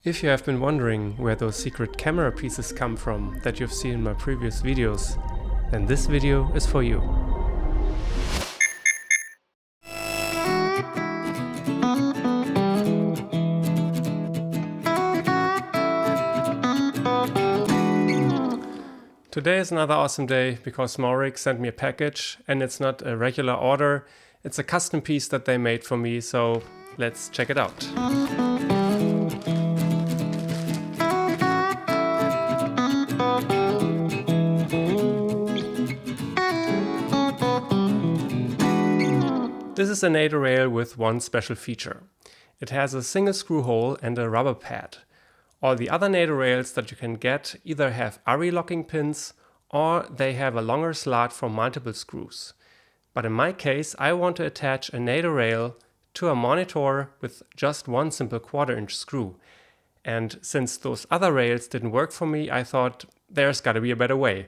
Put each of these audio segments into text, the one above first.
If you have been wondering where those secret camera pieces come from that you've seen in my previous videos, then this video is for you. Today is another awesome day because SmallRig sent me a package, and it's not a regular order, it's a custom piece that they made for me, so let's check it out. This is a NATO rail with one special feature. It has a single screw hole and a rubber pad. All the other NATO rails that you can get either have ARRI locking pins or they have a longer slot for multiple screws. But in my case, I want to attach a NATO rail to a monitor with just one simple 1/4-inch screw. And since those other rails didn't work for me, I thought there's gotta be a better way.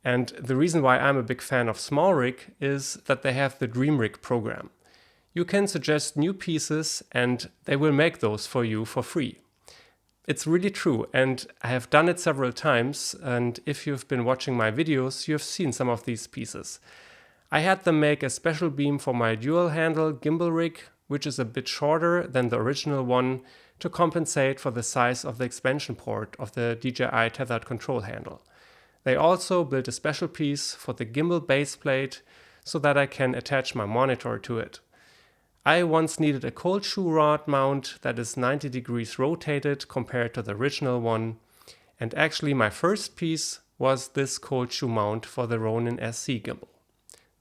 And the reason why I'm a big fan of SmallRig is that they have the DreamRig program. You can suggest new pieces and they will make those for you for free. It's really true, and I have done it several times, and if you've been watching my videos, you've seen some of these pieces. I had them make a special beam for my dual handle Gimbal rig, which is a bit shorter than the original one, to compensate for the size of the expansion port of the DJI Tethered control handle. They also built a special piece for the gimbal base plate so that I can attach my monitor to it. I once needed a cold shoe rod mount that is 90 degrees rotated compared to the original one, and actually my first piece was this cold shoe mount for the Ronin SC gimbal.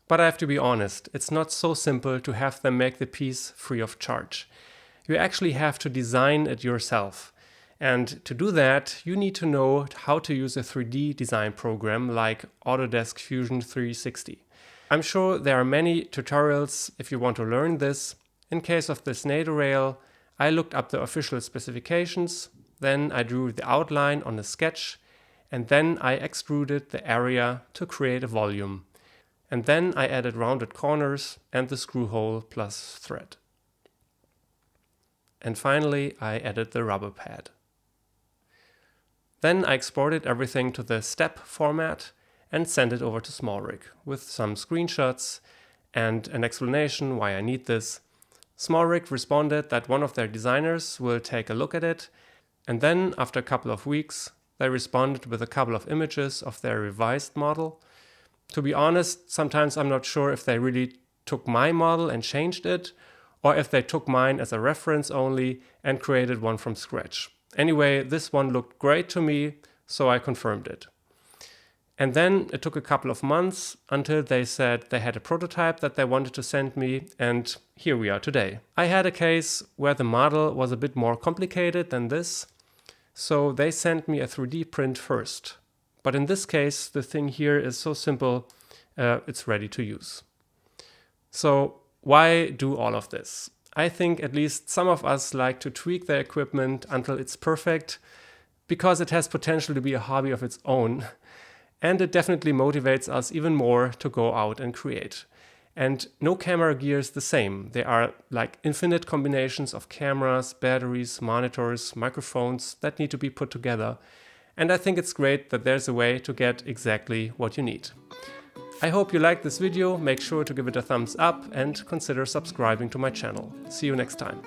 But I have to be honest, it's not so simple to have them make the piece free of charge. You actually have to design it yourself. And to do that, you need to know how to use a 3D design program like Autodesk Fusion 360. I'm sure there are many tutorials if you want to learn this. In case of this NATO rail, I looked up the official specifications, then I drew the outline on a sketch, and then I extruded the area to create a volume. And then I added rounded corners and the screw hole plus thread. And finally, I added the rubber pad. Then I exported everything to the step format and sent it over to SmallRig with some screenshots and an explanation why I need this. SmallRig responded that one of their designers will take a look at it, and then after a couple of weeks they responded with a couple of images of their revised model. To be honest, sometimes I'm not sure if they really took my model and changed it, or if they took mine as a reference only and created one from scratch. Anyway, this one looked great to me, so I confirmed it. And then it took a couple of months until they said they had a prototype that they wanted to send me, and here we are today. I had a case where the model was a bit more complicated than this, so they sent me a 3D print first. But in this case, the thing here is so simple, it's ready to use. So why do all of this? I think at least some of us like to tweak their equipment until it's perfect, because it has potential to be a hobby of its own. And it definitely motivates us even more to go out and create. And no camera gear is the same. There are like infinite combinations of cameras, batteries, monitors, microphones that need to be put together. And I think it's great that there's a way to get exactly what you need. I hope you liked this video. Make sure to give it a thumbs up and consider subscribing to my channel. See you next time.